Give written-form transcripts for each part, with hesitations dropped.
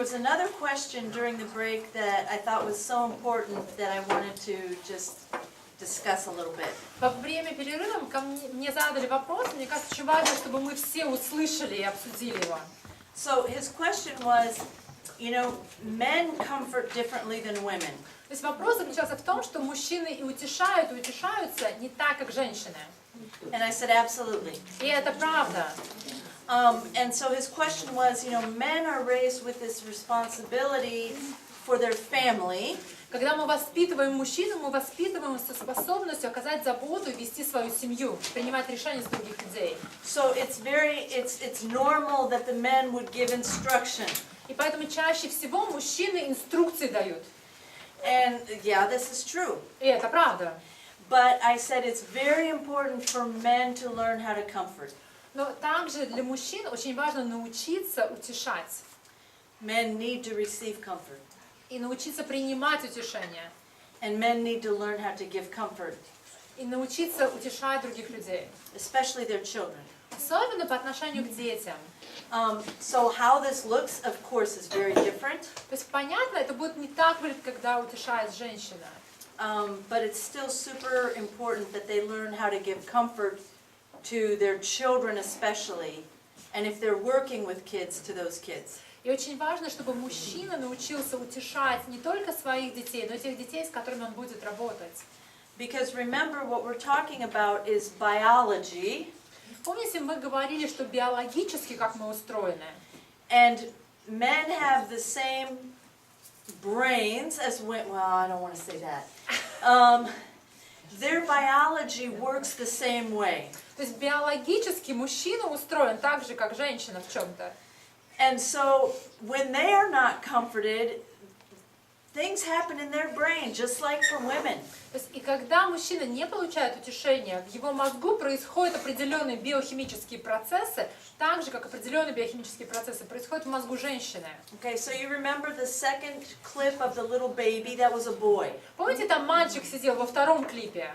was another question during the break that I thought was so important that I wanted to just discuss a little bit. Во время перерыва мне задали вопрос, мне кажется, очень важно, чтобы мы все услышали и обсудили его. So his question was, you know, men comfort differently than women. То есть вопрос заключался в том, что мужчины и утешают, и утешаются не так, как женщины. And I said, absolutely. И это правда. And so his question was, you know, men are raised with this responsibility for their family. Когда мы воспитываем мужчину, мы воспитываем со способностью оказать заботу и вести свою семью, принимать решения за других людей. So it's normal that the men would give instruction. И поэтому чаще всего мужчины инструкции дают. And yeah, this is true. И это правда. But I said it's very important for men to learn how to comfort. Но также для мужчин очень важно научиться утешать. Men need to receive comfort. И научиться принимать утешение. And men need to learn how to give comfort. И научиться утешать других людей. Especially their children. Особенно по отношению к детям. So how this looks, of course, is very different. То есть понятно, это будет не так выглядеть, когда утешает женщина. But it's still super important that they learn how to give comfort to their children especially, and if they're working with kids, to those kids. И очень важно, чтобы мужчина научился утешать не только своих детей, но и тех детей, с которыми он будет работать. Because remember, what we're talking about is biology. Помните, мы говорили, что биологически, как мы устроены. And men have the same brains as women. Well, I don't want to say that. Their biology works the same way. То есть биологически мужчина устроен так же, как женщина в чем-то. And so when they are not comforted, things happen in their brain, just like for women. То есть, и когда мужчина не получает утешения, в его мозгу происходят определенные биохимические процессы, так же, как определенные биохимические процессы происходят в мозгу женщины. Okay, so you remember the second clip of the little baby? That was a boy. Помните, там мальчик сидел во втором клипе?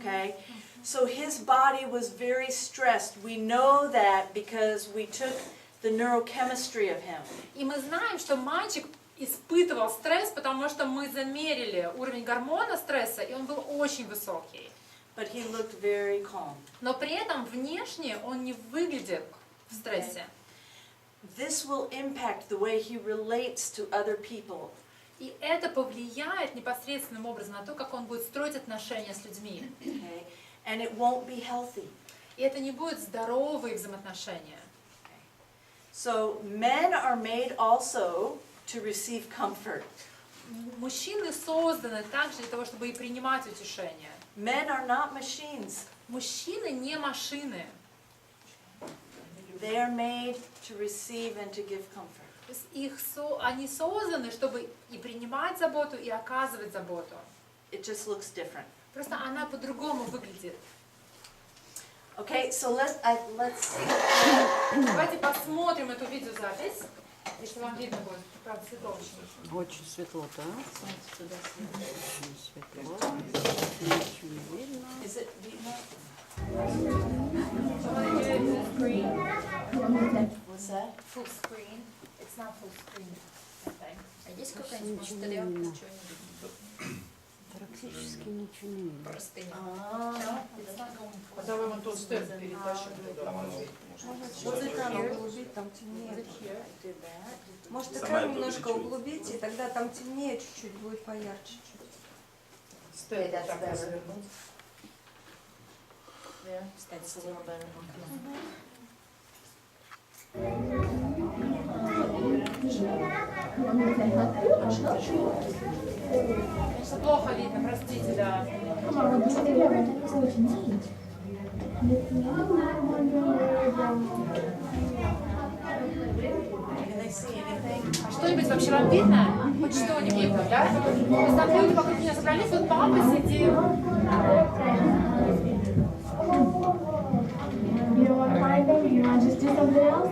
Okay, so his body was very stressed. We know that because we took the neurochemistry of him. И мы знаем, что мальчик испытывал стресс, потому что мы замерили уровень гормона стресса, и он был очень высокий. But he looked very calm. Но при этом внешне он не выглядит в стрессе. This will impact the way he relates to other people. И это повлияет непосредственным образом на то, как он будет строить отношения с людьми. Okay, and it won't be healthy. И это не будет здоровые взаимоотношения. So men are made also to receive comfort. Мужчины созданы также для того, чтобы и принимать утешение. Men are not machines. Мужчины не машины. They are made to receive and to give comfort. То есть они созданы, чтобы и принимать заботу, и оказывать заботу. It just looks different. Просто она по-другому выглядит. Okay, so let's see. Давайте посмотрим эту видеозапись, если вам видно будет. Правда, светло очень. Очень светло, да? Очень светло. Ничего не видно. Is it видно? What's that? Full screen. It's not full screen. А есть какая-нибудь монстыревка с чего-нибудь? Практически ничего не видно. Простыня. Давай вон тот стенд перетащим. Вот экран углубить, там темнее. Может, экран немножко углубить, и тогда там темнее чуть-чуть, будет поярче. Стенд так развернуть. Кстати, сделала better. Конечно, плохо видно, простите, да. Can they see anything? А что-нибудь вообще вам видно? Хоть что-нибудь, да? То есть там люди вокруг меня собрались, вот папа сидит. You don't want to find them? You want to just do something else?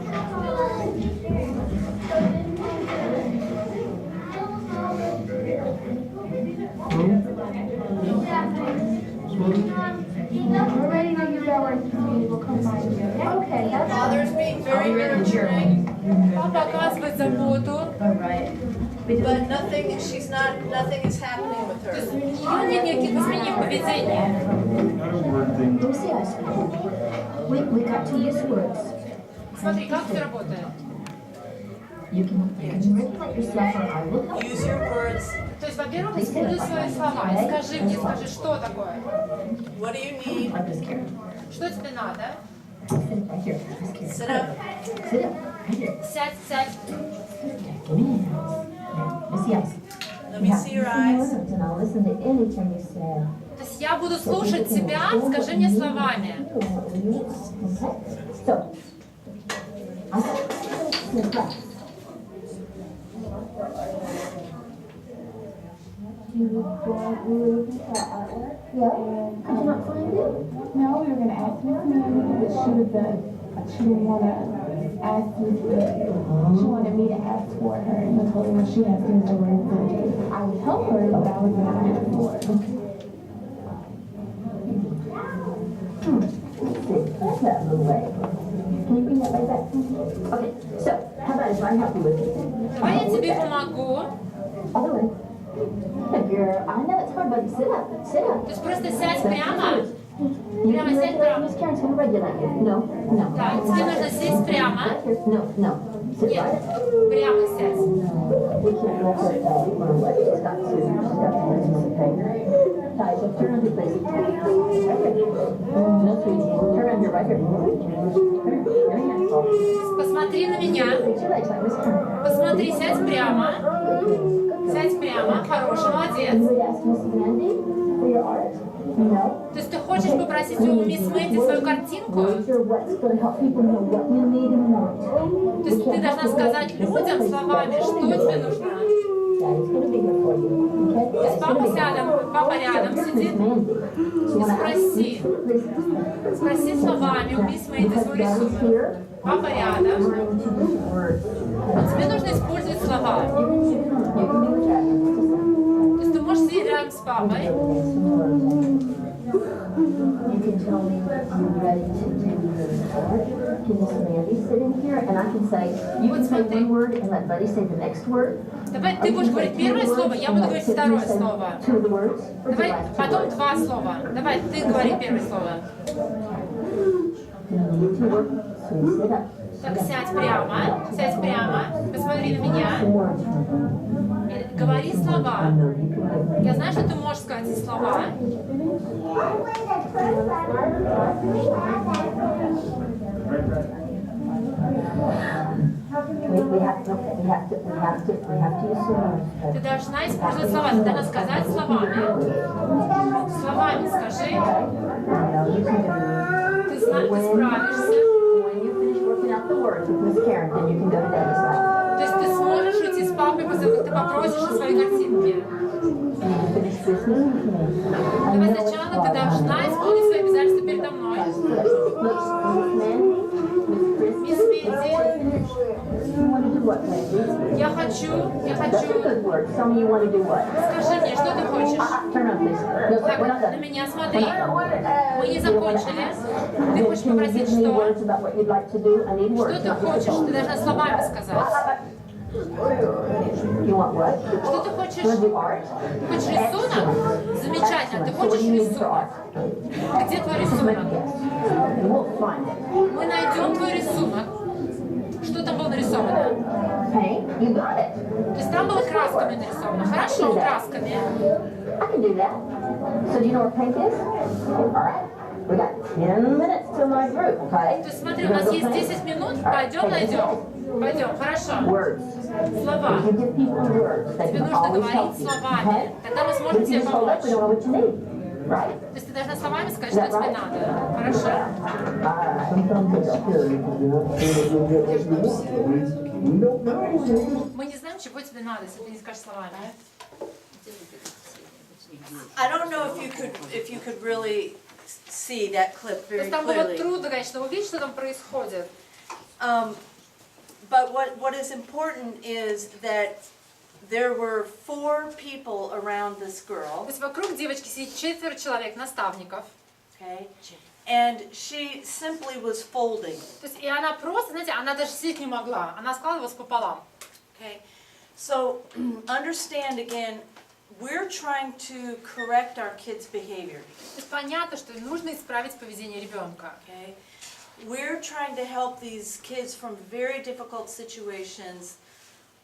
We're ready to use our work. We'll come find you. Okay, that's Father's being very nurturing. Папа оказывает заботу. But nothing is happening with То есть her. у нее нет никаких изменений в поведении. We got to use words. Смотри, как это работает. You can manipulate yourself or I will help. Use your words. То есть, во-первых, используй свои слова. И скажи мне, скажи, что такое. What do you need? I'm just scared. Что тебе надо? Sit right here. I'm scared. Sit up. Sit up. Right here. Сядь, сядь. Give me your hands. Now, Miss Yes. Let me see your eyes. And I'll listen to anything you say. То есть я буду слушать тебя, скажи мне словами. So, yeah. Could you not find it? No, we were going to ask Miss Mary, but she didn't want to ask me. She wanted me to ask for her, and I told her when she has things to learn, I would help her, but I was going to ask for her. That's that little way. Can you bring that way back? Okay, so how about if I help you with it? Давай я тебе помогу. Other way. I know it's hard, but sit up. Sit up. То есть просто сядь прямо. Прямо сядь прямо. Miss Karen's going to regulate you. No, no. Да, тебе нужно сесть прямо. No, no. Sit Нет, right. прямо сядь. We can't let her go. She's got to participate. Ty, so turn on your face. No, sweetie. Turn on your right here. Very nice. Посмотри на меня. Reach your legs like Miss Karen. Посмотри, сядь прямо. Сядь прямо. Хороший, You молодец. would ask Miss Mandy for your art? No. То есть ты хочешь попросить у мисс Мэнди свою картинку? Words are what's going to help people know what you need and want. То есть ты должна сказать людям словами, что тебе нужно. Daddy's going to be here for you. Okay? То есть папа рядом сидит. И спроси. Спроси словами у мисс Мэнди свой рисунок. Папа рядом. Но тебе нужно использовать слова. То есть ты можешь сидеть рядом с папой. You can tell me you're ready to do the art. Can Miss Mandy sit in here and I can say, you can say one word and let Buddy say the next word? Давай ты будешь говорить первое слово, я буду говорить второе слово. Two of the words? Or Давай the last two потом words? два слова. Давай ты говори первое слово. You two words. So you sit up. Так, сядь прямо, посмотри на меня. И говори слова. Я знаю, что ты можешь сказать эти слова. Ты должна использовать слова, ты должна сказать словами. Словами скажи. Ты справишься. То есть ты сможешь уйти с папой, ты попросишь о своей картинке. Давай сначала ты должна исполнить свои обязательства передо мной. Мисс Мэнди, я хочу. Скажи мне, что ты хочешь? Так, на меня смотри. Мы не закончили. Ты хочешь попросить что? Что ты хочешь? Ты должна словами сказать. Что ты хочешь? Хочешь рисунок? Замечательно. Ты хочешь рисунок? Где твой рисунок? Мы найдем твой рисунок. Что там было нарисовано? То есть там было красками нарисовано. Хорошо, красками. То есть смотри, у нас есть 10 минут. Пойдем найдем. Пойдем, хорошо. Слова. Тебе нужно говорить словами. Тогда мы сможем тебе помочь. То есть ты должна словами сказать, что тебе надо. Хорошо? Мы не знаем, чего тебе надо, если ты не скажешь словами. I don't know if you could really see that clip То very есть там было clearly. трудно, конечно, увидеть, что там происходит. But what is important is that there were 4 people around this То girl, есть вокруг девочки сидит 4 человек, наставников. okay? And she simply was folding. То есть, и она просто, знаете, она даже сидеть не могла, она складывалась пополам. Okay, so understand again, we're trying to correct our kids' behavior. То есть понятно, что нужно исправить поведение ребенка. Okay, we're trying to help these kids from very difficult situations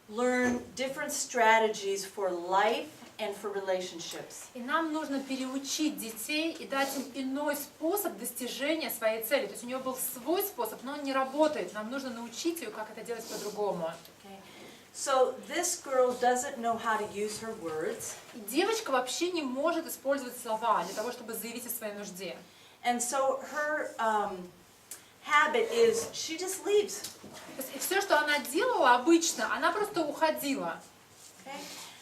learn different strategies for life and for relationships. И нам нужно переучить детей и дать им иной способ достижения своей цели. То есть у нее был свой способ, но он не работает. Нам нужно научить ее, как это делать по-другому. Okay, so this girl doesn't know how to use her words. И девочка вообще не может использовать слова для того, чтобы заявить о своей нужде. And so her habit is she just leaves. То есть, и все, что она делала обычно, она просто уходила. Okay?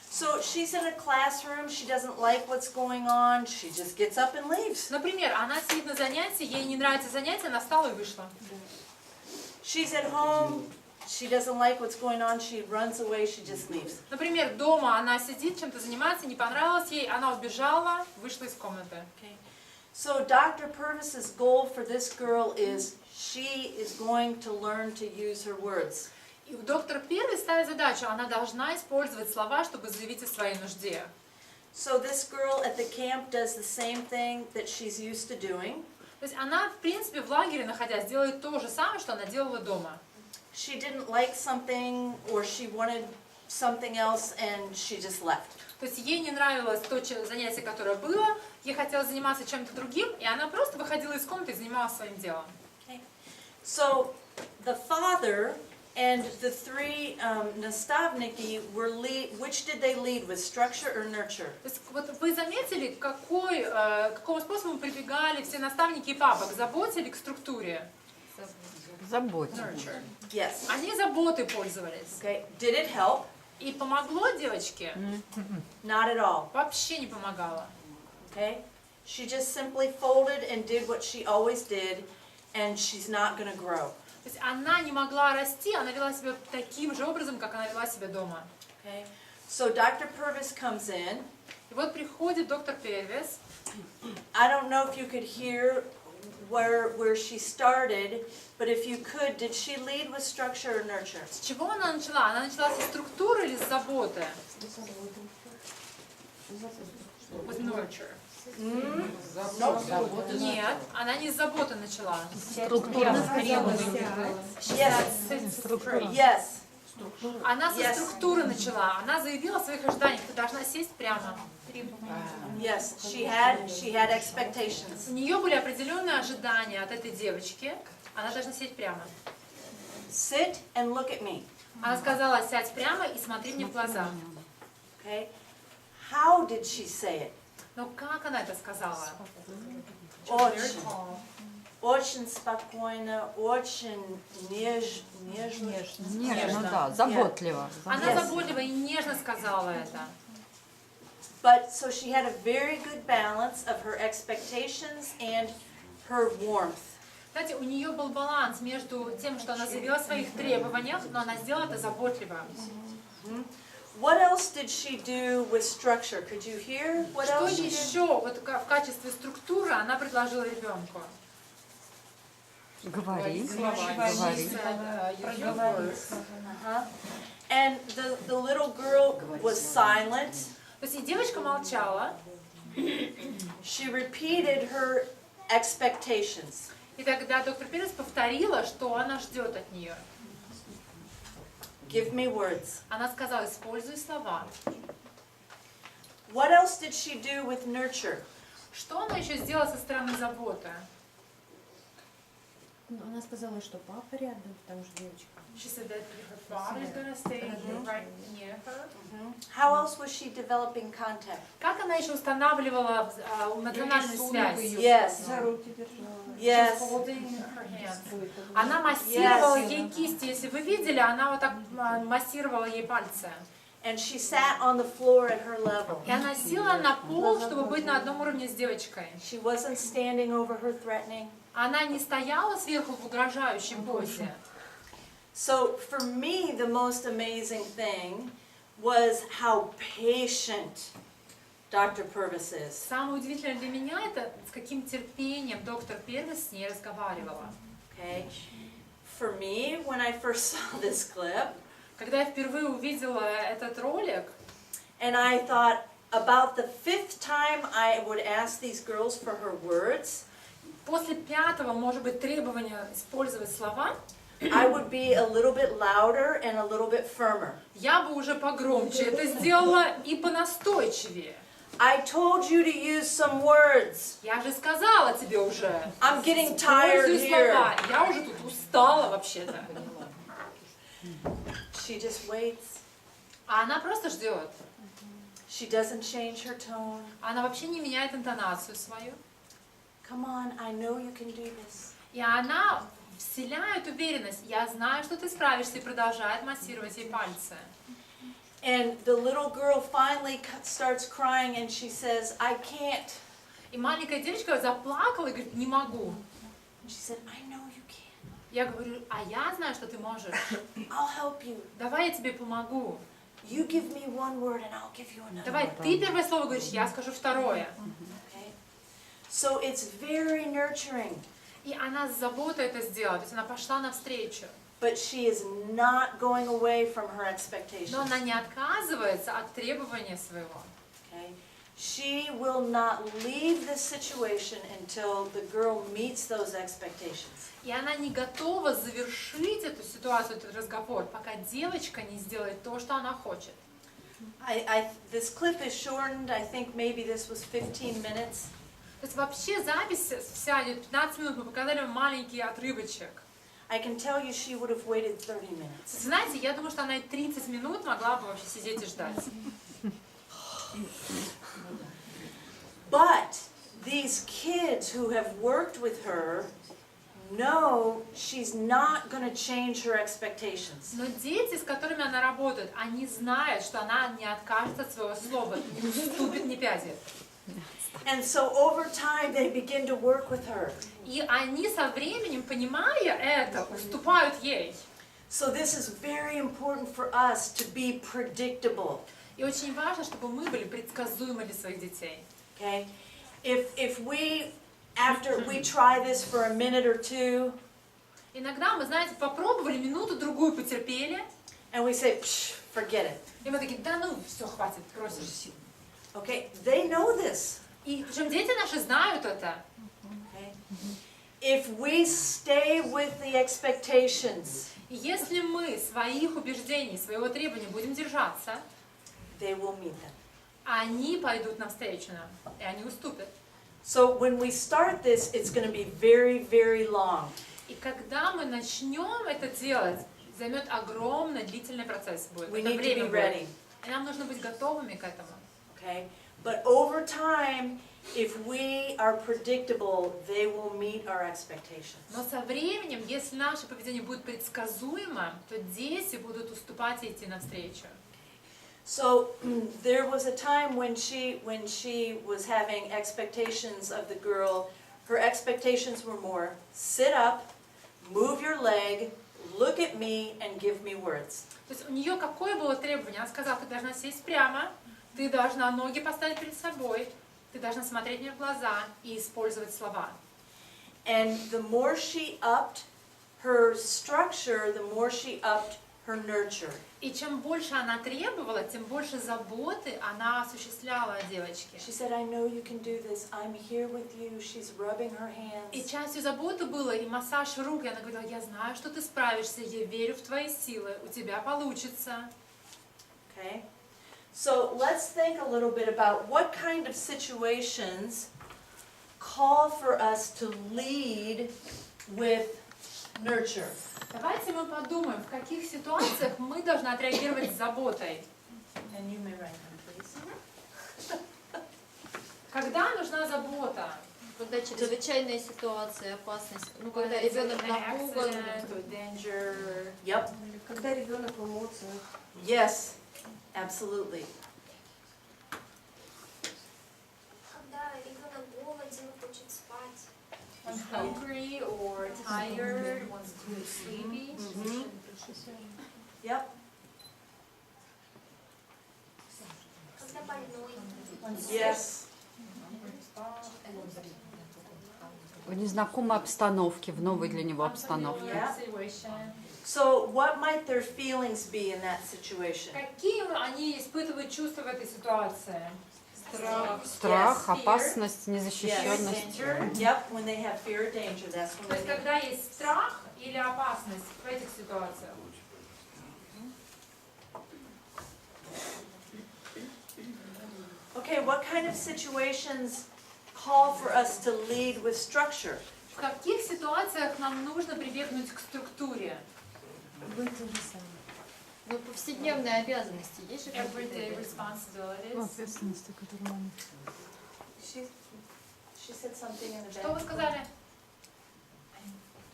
So she's in a classroom, she doesn't like what's going on, she just gets up and leaves. Например, она сидит на занятии, ей не нравится занятие, она встала и вышла. She's at home, she doesn't like what's going on, she runs away, she just leaves. Например, дома она сидит, чем-то занимается, не понравилось ей, она убежала, вышла из комнаты. Okay? So Dr. Purvis's goal for this girl is she is going to learn to use her words. И у доктора Первой ставит задачу, она должна использовать слова, чтобы заявить о своей нужде. So this girl at the camp does the same thing that she's used to doing. То есть она, в принципе, в лагере, находясь, делает то же самое, что она делала дома. She didn't like something or she wanted something else and she just left. То есть ей не нравилось то занятие, которое было, ей хотелось заниматься чем-то другим, и она просто выходила из комнаты и занималась своим делом. Okay. So the father and the three nastavniki were which did they lead with, structure or nurture? То есть вот вы заметили, какому способу прибегали все наставники и папа, к заботе или к структуре? Забота. Nurture. Yes. Они заботой пользовались. Okay. Did it help? И помогло девочке? Not at all. Вообще не помогало. Okay. She just simply folded and did what she always did, and she's not going to grow. То есть она не могла расти, она вела себя таким же образом, как она вела себя дома. Okay. So Dr. Purvis comes in. И вот приходит доктор Первис. I don't know if you could hear where she started, but if you could, did she lead with structure or nurture? С чего она начала? Она начала со структуры или с заботы? With nurture. Нет, она не с заботы начала. Yes. Она со структуры начала. Она заявила о своих ожиданиях. Ты должна сесть прямо. Yes, she had expectations. У нее были определенные ожидания от этой девочки. Она должна сесть прямо. Sit and look at me. Она сказала, сядь прямо и смотри мне в глаза. Okay. How did she say it? Но как она это сказала? Очень спокойно, очень нежно. Нежно, да, заботливо. Она заботливо и нежно сказала это. But so she had a very good balance of her expectations and her warmth. Знаете, у нее был баланс между тем, что она заявила о своих требованиях, но она сделала это заботливо. What else did she do with structure? Could you hear what Что else she did? еще вот в качестве структуры она предложила ребенку? Говори. And the little girl was silent. То есть и девочка молчала, She repeated her expectations. и тогда доктор Перес повторила, что она ждет от нее. Give me words. Она сказала, используй слова. What else did she do with nurture? Что она еще сделала со стороны заботы? Она сказала, что папа рядом, потому что девочка. She said that her father is gonna stay right near her. How else was she developing contact? Как она еще устанавливала эмоциональную связь? Yes. За руки держала. Yes. Holding her hands. Она массировала ей кисти. Если вы видели, она вот так массировала ей пальцы. And she sat on the floor at her level. И она села на пол, чтобы быть на одном уровне с девочкой. She wasn't standing over her threatening. Она не стояла сверху в угрожающем позе. So for me, the most amazing thing was how patient Dr. Purvis is. Самое удивительное для меня это с каким терпением доктор Первис с ней разговаривала. Okay? For me, when I first saw this clip, Когда я впервые увидела этот ролик, and I thought about the 5th time I would ask these girls for her words, после 5-го, может быть, требования использовать слова, I would be a little bit louder and a little bit firmer. я бы уже погромче это сделала и понастойчивее. I told you to use some words. Я же сказала тебе уже. I'm getting tired Используй слова. here. Я уже тут устала вообще-то. She just waits. А она просто ждет. She doesn't change her tone. Она вообще не меняет интонацию свою. Come on, I know you can do this. И она вселяет уверенность. Я знаю, что ты справишься, и продолжает массировать ей пальцы. And the little girl finally starts crying and she says, I can't. И маленькая девочка заплакала и говорит, не могу. And she said, I know you can. Я говорю, а я знаю, что ты можешь. I'll help you. Давай я тебе помогу. You give me one word and I'll give you another. Давай ты первое слово говоришь, я скажу второе. Okay? So it's very nurturing. И она с заботой это сделала, то есть она пошла навстречу. But she is not going away from her expectations. Но она не отказывается от требования своего. Okay? She will not leave this situation until the girl meets those expectations. И она не готова завершить эту ситуацию, этот разговор, пока девочка не сделает то, что она хочет. This clip is shortened. I think maybe this was 15 minutes. То есть вообще запись вся идет 15 минут, мы показали вам маленький отрывочек. I can tell you she would have waited 30 minutes. Знаете, я думаю, что она и 30 минут могла бы вообще сидеть и ждать. But these kids who have worked with her know she's not going to change her expectations. Но дети, с которыми она работает, они знают, что она не откажется от своего слова, не уступит ни пяди. And so over time they begin to work with her. И они со временем, понимая это, уступают ей. So this is very important for us to be predictable. И очень важно, чтобы мы были предсказуемы для своих детей. Okay? If we, after we try this for a minute or two, Иногда мы, знаете, попробовали, минуту-другую потерпели, and we say, Psh, forget it. и мы такие, да ну, все, хватит, бросим. Okay? They know this. И причем дети наши знают это. Okay? If we stay with the expectations, И если мы своих убеждений, своего требования будем держаться, they will meet them. они пойдут навстречу нам, и они уступят. So when we start this, it's going to be very, very long. И когда мы начнем это делать, займет огромный длительный процесс будет. We Это need to время be будет. ready. И нам нужно быть готовыми к этому. Okay? But over time, if we are predictable, they will meet our expectations. Но со временем, если наше поведение будет предсказуемо, то дети будут уступать и идти навстречу. So there was a time when she was having expectations of the girl. Her expectations were more sit up, move your leg, look at me, and give me words. То есть у нее какое было требование? Она сказала, ты должна сесть прямо, ты должна ноги поставить перед собой, ты должна смотреть мне в глаза и использовать слова. And the more she upped her structure, the more she upped her nurture. И чем больше она требовала, тем больше заботы она осуществляла о девочке. She said, I know you can do this. I'm here with you. She's rubbing her И hands. частью заботы было и массаж рук. И она говорила, я знаю, что ты справишься, я верю в твои силы, у тебя получится. Okay? So let's think a little bit about what kind of situations call for us to lead with nurture. Давайте мы подумаем, в каких ситуациях мы должны отреагировать с заботой. And you may write them, please. Когда нужна забота? Когда чрезвычайная ситуация, опасность, ну когда ребенок напуган. Danger. Yep. Когда ребенок в эмоциях. Yes. Absolutely. Когда ребенок голоден, хочет спать. One's hungry or tired, one's too sleepy. Yep. Когда больной. Yes. В незнакомой обстановке, в новой для него обстановке. Yeah. So what might their feelings be in that situation? Какие они испытывают чувства в этой ситуации? Страх, Yes. опасность, Yes. незащищенность. Yep, when they have fear or danger, that's when То есть, they когда есть страх или опасность в этих ситуациях. Okay, what kind of situations call for us to lead with structure? В каких ситуациях нам нужно прибегнуть к структуре? Ну, повседневные обязанности есть же Everyday какие-то? responsibilities. Ответственности, которые нам... She said something in the Что вы сказали?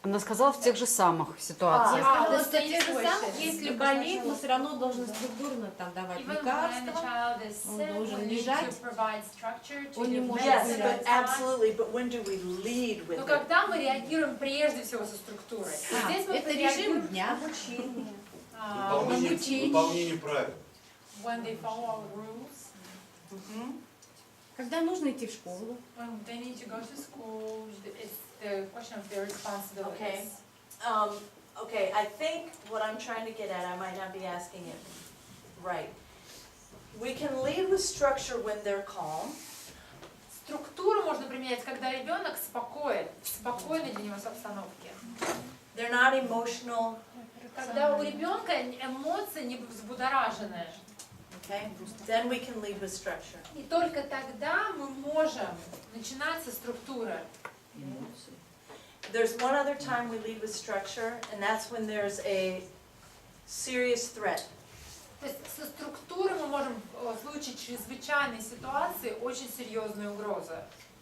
Она сказала в тех же самых ситуациях. То есть те же самые, если болеет, но все равно должен структурно там давать Even when a лекарства. child is Он sick, должен we need лежать. to provide structure to Он не give может Yes, medicine but and absolutely, but when do we lead with Но it? когда мы реагируем прежде всего со структурой? Здесь мы Это реагируем режим дня. Выполнение правил. when they follow our rules, Когда нужно идти в школу. when they need to go to school, it's the question of their responsibilities. Okay. Okay, I think what I'm trying to get at, I might not be asking it right. We can lead with structure when they're calm. Структуру можно применять, когда ребенок спокоен, в спокойной для него обстановке. They're not emotional. Когда у ребенка эмоции не взбудоражены. Okay, then we can lead with structure. И только тогда мы можем начинать со структуры. There's one other time we lead with structure, and that's when there's a serious threat. То есть со структурой мы можем в случае чрезвычайной ситуации очень серьезные угрозы.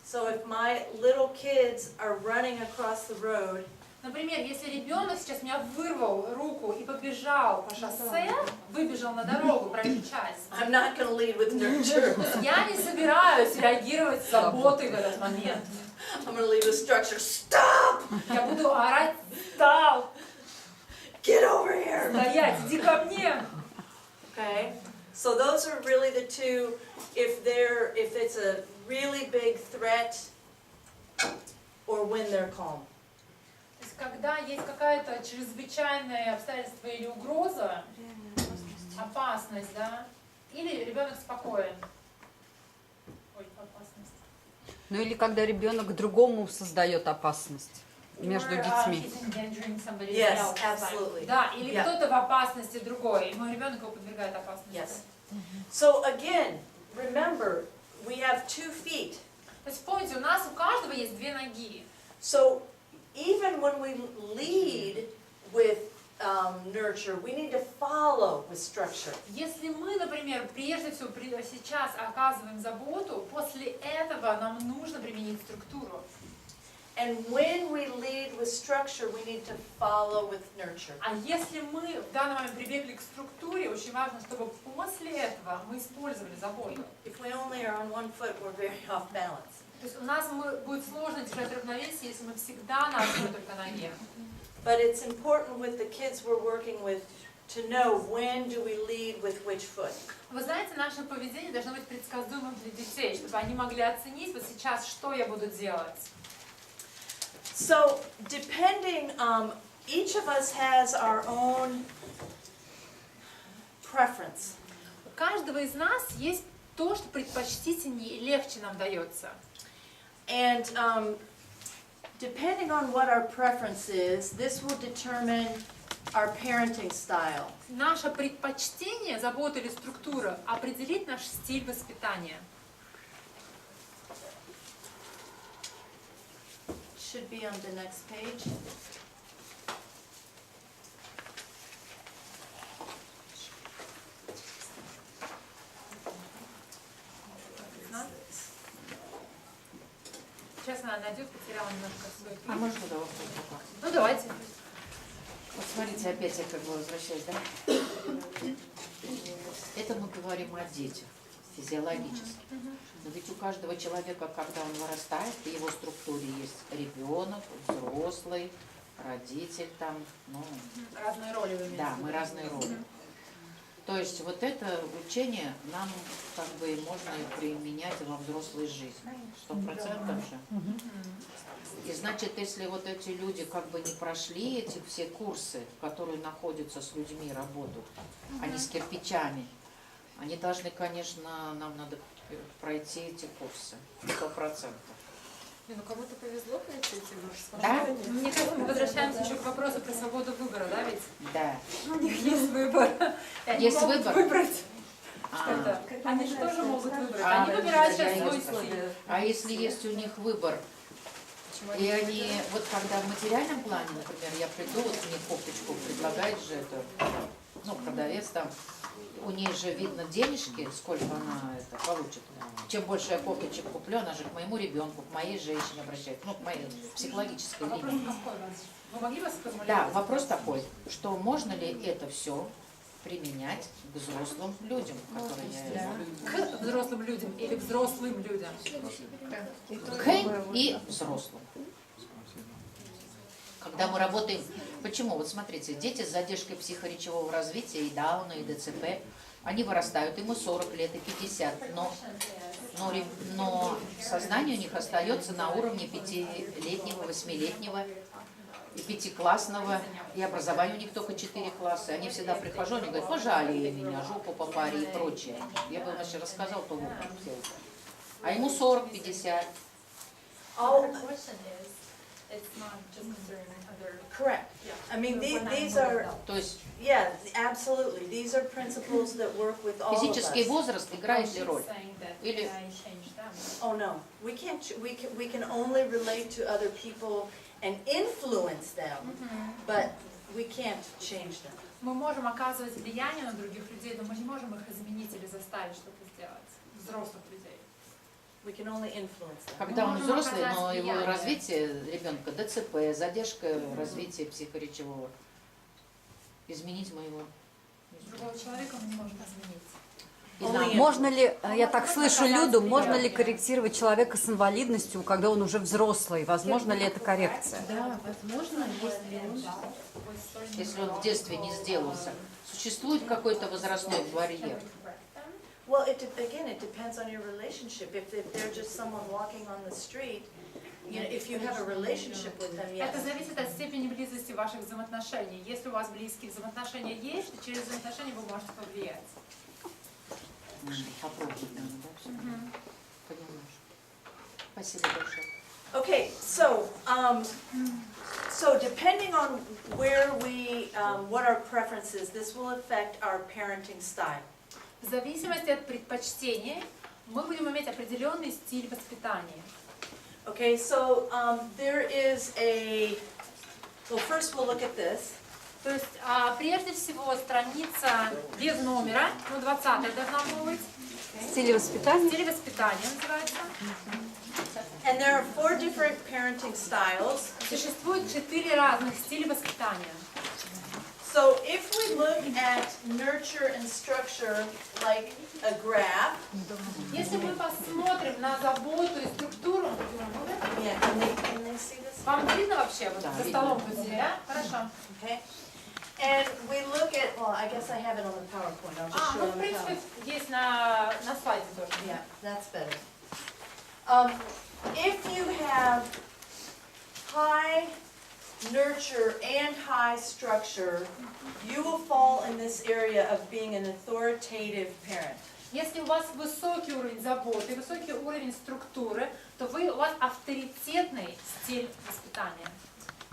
So if my little kids are running across the road, Например, если ребенок сейчас меня вырвал руку и побежал по шоссе, выбежал на дорогу, проезжую часть, I'm not going to lead with nurture. я не собираюсь реагировать с заботой в этот момент. I'm going to lead with structure. Stop! Я буду орать: «Встал! Get over here! Стоять! Иди ко мне!» Okay, so those are really the two. If it's a really big threat, or when they're calm. То есть когда есть какая-то чрезвычайное обстоятельство или угроза, опасность, да, или ребенок спокоен. Ой, опасность. Ну или когда ребенок другому создает опасность между детьми. Yes, absolutely. Да, или Yeah. кто-то в опасности другой, и мой ребенок его подвергает опасности. Yes. So again, remember, we have 2 feet. То есть помните, у нас у каждого есть 2 ноги. So even when we lead with nurture, we need to follow with structure. Если мы, например, прежде всего сейчас оказываем заботу, после этого нам нужно применить структуру. And when we lead with structure, we need to follow with nurture. А если мы в данный момент прибегли к структуре, очень важно, чтобы после этого мы использовали заботу. If we only are on one foot, we're very off balance. То есть у нас будет сложно держать равновесие, если мы всегда на одной только ноге. But it's important with the kids we're working with to know when do we lead with which foot. Вы знаете, наше поведение должно быть предсказуемым для детей, чтобы они могли оценить вот сейчас, что я буду делать. So depending, each of us has our own preference. У каждого из нас есть то, что предпочтительнее и легче нам дается. And depending on what our preference is, this will determine our parenting style. Наше предпочтение, забота или структура определит наш стиль воспитания. Should be on the next page. Сейчас она найдет, потеряла немножко свой А клип. можно туда вопрос пока? Ну давайте. Вот смотрите, опять я как бы возвращаюсь, да? Это мы говорим о детях, физиологически. Но ведь у каждого человека, когда он вырастает, в его структуре есть ребенок, взрослый, родитель там, ну... Разные роли вы имеете. Да, мы разные роли. То есть вот это учение нам как бы можно и применять во взрослой жизни. 100% же. И значит, если вот эти люди как бы не прошли эти все курсы, которые находятся с людьми, работают, а не с кирпичами, они должны, конечно, нам надо пройти эти курсы. 100%. Ну кому-то повезло пройти эти курсы. Да? Мне кажется, мы возвращаемся еще к вопросу про свободу выбора, да, ведь? Да. У них есть выбор. Есть выбор? Выбрать. Что-то. Они же тоже могут выбрать. Они выбирают сейчас свой стиль. А если есть у них выбор, и они, вот когда в материальном плане, например, я приду, вот мне кофточку предлагает же это, ну, продавец там, у нее же видно денежки, сколько она это получит. Чем больше я кофточек куплю, она же к моему ребенку, к моей женщине обращается, ну, к моей психологической линии. Вы могли вас сформулировать? Да, вопрос такой, что можно ли это все применять к взрослым людям, которые я... К взрослым людям или взрослым людям? К и взрослым. Когда мы работаем... Почему? Вот смотрите, дети с задержкой психоречевого развития, и Дауна, и ДЦП, они вырастают, ему 40 лет и 50, но сознание у них остается на уровне 5-летнего, 8-летнего и 5-классного, и образование у них только 4 класса. Они всегда прихожу, они говорят, пожалей меня, жопу по паре и прочее. Я бы вообще рассказал, то вот все. А ему 40-50. It's not just concerning other. Correct. I mean, these are. То есть Yeah, absolutely. These are principles that work with all of us. физический возраст играет ли роль? Или... Oh no, we can't. We can only relate to other people and influence them, but we can't change them. Мы можем оказывать влияние на других людей, но мы не можем их изменить или заставить что-то сделать. Взрослых людей. We can only influence them. Когда он взрослый, но его развитие ребенка, ДЦП, задержка развития психоречевого, изменить мы его. Другого человека мы не можем изменить. Можно ли, я так слышу Люду, можно ли корректировать человека с инвалидностью, когда он уже взрослый? Возможно ли это коррекция? Да, возможно, Если он в детстве не сделался. Существует какой-то возрастной барьер? Well, again, it depends on your relationship. If they're just someone walking on the street, you know, if you have a relationship with them, yes. Это зависит от степени близости ваших взаимоотношений. Если у вас близкие взаимоотношения есть, то через взаимоотношения вы можете повлиять. Попробуем, да? Понимаешь. Спасибо большое. Okay, so depending on where what our preference is, this will affect our parenting style. В зависимости от предпочтений мы будем иметь определенный стиль воспитания. Okay, so there is well, first we'll look at this. То есть, прежде всего, страница без номера, 20-я должна быть. Стиль воспитания? Стиль воспитания называется. And there are 4 different parenting styles. Существует 4 разных стиля воспитания. So if we look at nurture and structure like a graph, если мы посмотрим на заботу и структуру, yeah, can they see this? вам видно вообще вот за столом тут, да? Хорошо. Okay. And we look at, well, I guess I have it on the PowerPoint. I'll just show Ну, it в on the принципе, PowerPoint. есть на слайде тоже. Yeah, that's better. If you have high nurture and high structure, you will fall in this area of being an authoritative parent. Если у вас высокий уровень заботы, высокий уровень структуры, то у вас авторитетный стиль воспитания.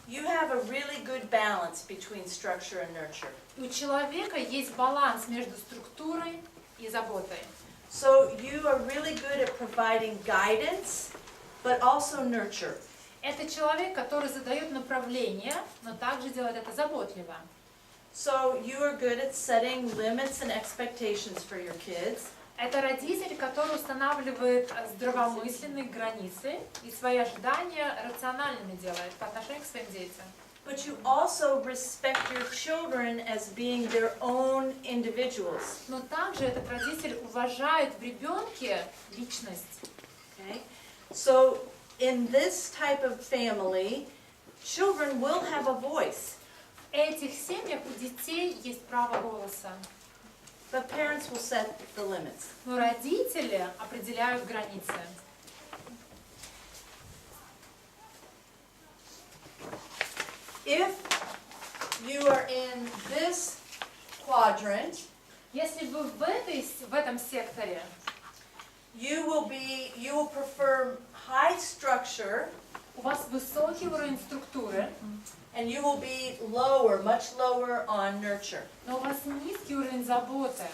You have a really good balance between structure and nurture. У человека есть баланс между структурой и заботой. So you are really good at providing guidance, but also nurture. Это человек, который задает направление, но также делает это заботливо. So you are good at setting limits and expectations for your kids. Это родитель, который устанавливает здравомысленные границы и свои ожидания рациональными делает по отношению к своим детям. But you also respect your children as being their own individuals. Но также этот родитель уважает в ребенке личность. Okay? So in this type of family, children will have a voice. В этих семьях у детей есть право голоса. but parents will set the limits. Но родители определяют границы. If you are in this quadrant, Если вы в этом секторе, you will prefer high structure, у вас высокий уровень структуры, and you will be much lower on nurture. но у вас низкий уровень заботы.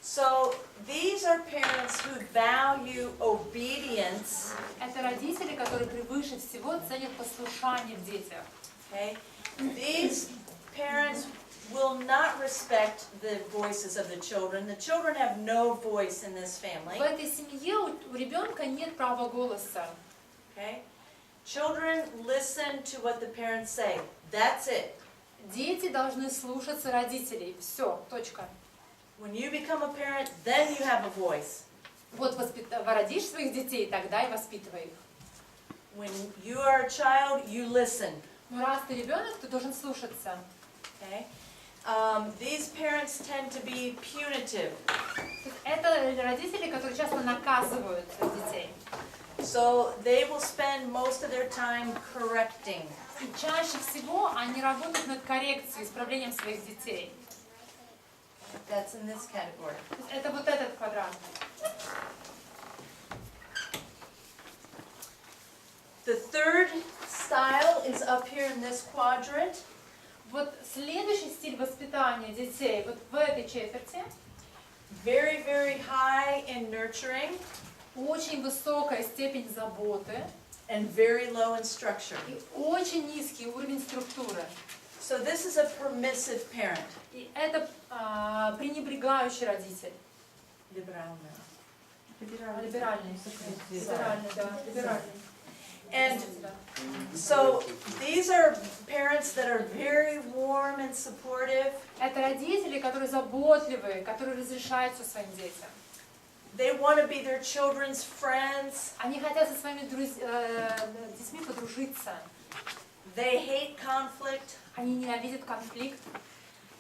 So these are parents who value obedience. Это родители, которые превыше всего ценят послушание в детях. Okay? These parents will not respect the voices of the children. The children have no voice in this family. В этой семье у ребенка нет права голоса. Okay? Children listen to what the parents say. That's it. Дети должны слушаться родителей. Все, точка. When you become a parent, then you have a voice. Вот родишь своих детей, тогда и воспитывай их. When you are a child, you listen. Но раз ты ребенок, ты должен слушаться. Okay? These parents tend to be punitive. Это родители, которые часто наказывают детей. So they will spend most of their time correcting. И чаще всего они работают над коррекцией, исправлением своих детей. That's in this category. Это вот этот квадрат. The third style is up here in this quadrant. Вот следующий стиль воспитания детей вот в этой четверти. Very, very high in nurturing. Очень высокая степень заботы. And very low in structure. И очень низкий уровень структуры. So this is a permissive parent. И это пренебрегающий родитель. Либеральный. Либеральный, да, либеральный. And so these are parents that are very warm and supportive. Это родители, которые заботливые, которые разрешают все своим детям. They want to be their children's friends. Они хотят со своими детьми подружиться. They hate conflict. Они ненавидят конфликт.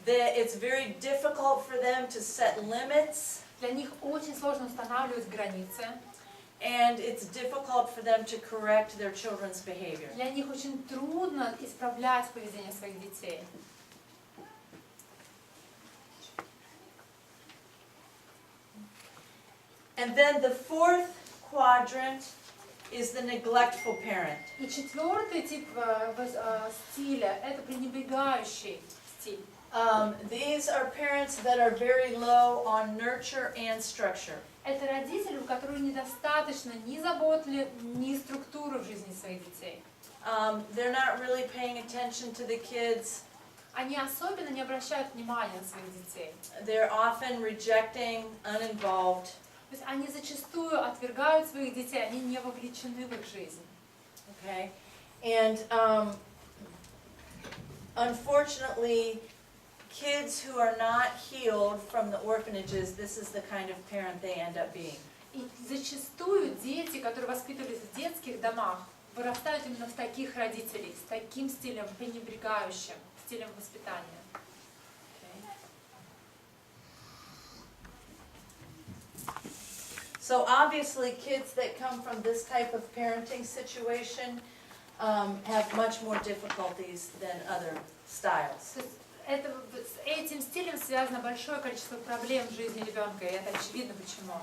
It's very difficult for them to set limits. Для них очень сложно устанавливать границы. And it's difficult for them to correct their children's behavior. Для них очень трудно исправлять поведение своих детей. And then the fourth quadrant is the neglectful parent. И четвертый тип стиля – это пренебрегающий стиль. These are parents that are very low on nurture and structure. Это родители, у которых недостаточно ни заботы, ни структуры в жизни своих детей. They're not really paying attention to the kids. Они особенно не обращают внимания на своих детей. They're often rejecting, uninvolved. То есть они зачастую отвергают своих детей, они не вовлечены в их жизнь. Okay, and unfortunately, kids who are not healed from the orphanages, this is the kind of parent they end up being. И зачастую дети, которые воспитывались в детских домах, вырастают именно в таких родителей, с таким стилем пренебрегающим, стилем воспитания. So obviously, kids that come from this type of parenting situation have much more difficulties than other styles. С этим стилем связано большое количество проблем в жизни ребенка, и это очевидно почему.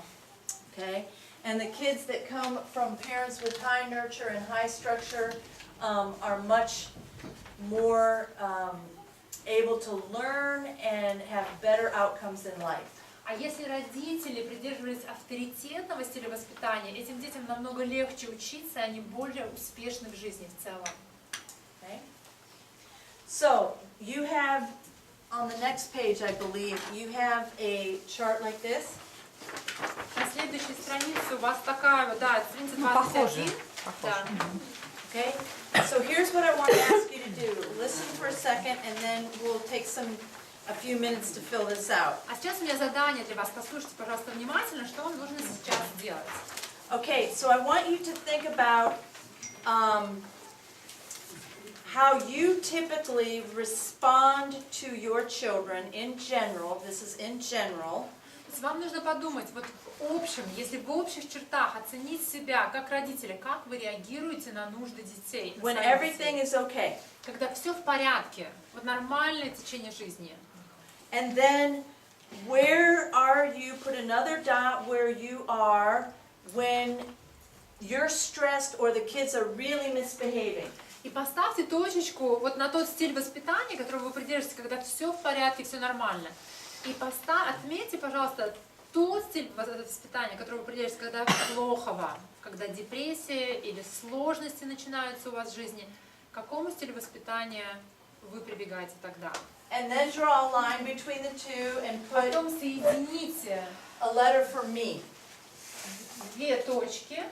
Okay, and the kids that come from parents with high nurture and high structure are much more able to learn and have better outcomes in life. А если родители придерживались авторитетного стиля воспитания, этим детям намного легче учиться, и они более успешны в жизни в целом. Okay. So you have on the next page, I believe, you have a chart like this. На следующей странице у вас такая вот, да, страница 21. Да. Okay. So here's what I want to ask you to do. Listen for a second, and then we'll take a few minutes to fill this out. А сейчас у меня задание для вас. Послушайте, пожалуйста, внимательно, что вам нужно сейчас делать. Okay, so I want you to think about how you typically respond to your children in general, this is in general, То есть вам нужно подумать, вот в общем, если в общих чертах оценить себя как родители, как вы реагируете на нужды детей, на when своих everything детей, is okay. когда все в порядке, вот нормальное течение жизни. And then where are you, put another dot where you are when you're stressed or the kids are really misbehaving. И поставьте точечку вот на тот стиль воспитания, которого вы придерживаетесь, когда все в порядке, все нормально. И отметьте, пожалуйста, тот стиль воспитания, которого вы придерживаетесь, когда плохо вам, когда депрессия или сложности начинаются у вас в жизни. К какому стилю воспитания вы прибегаете тогда? And then draw a line between the two and put Потом соедините a letter for me. две точки.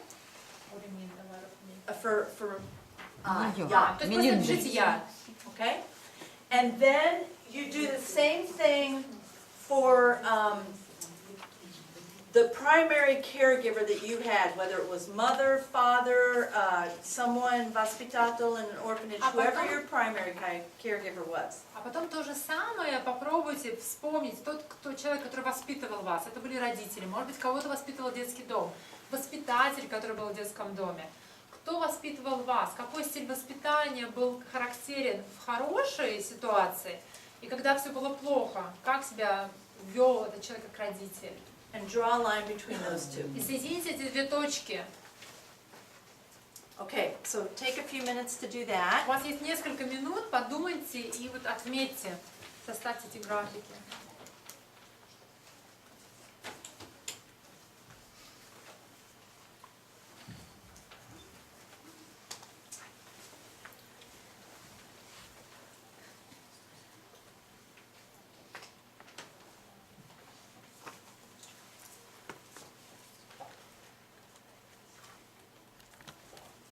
What do you mean, a letter for me? For Её. yeah, То есть просто напишите «я». okay? And then you do the same thing for the primary caregiver that you had, whether it was mother, father, someone, воспитатель in an orphanage, whoever your primary caregiver was. А потом то же самое попробуйте вспомнить человек, который воспитывал вас. Это были родители, может быть, кого-то воспитывал детский дом, воспитатель, который был в детском доме. Кто воспитывал вас? Какой стиль воспитания был характерен в хорошей ситуации? И когда все было плохо, как себя вел этот человек как родитель? And draw a line between those two. И соедините эти две точки. Okay, so take a few minutes to do У that. вас есть несколько минут, подумайте и вот отметьте, составьте эти графики.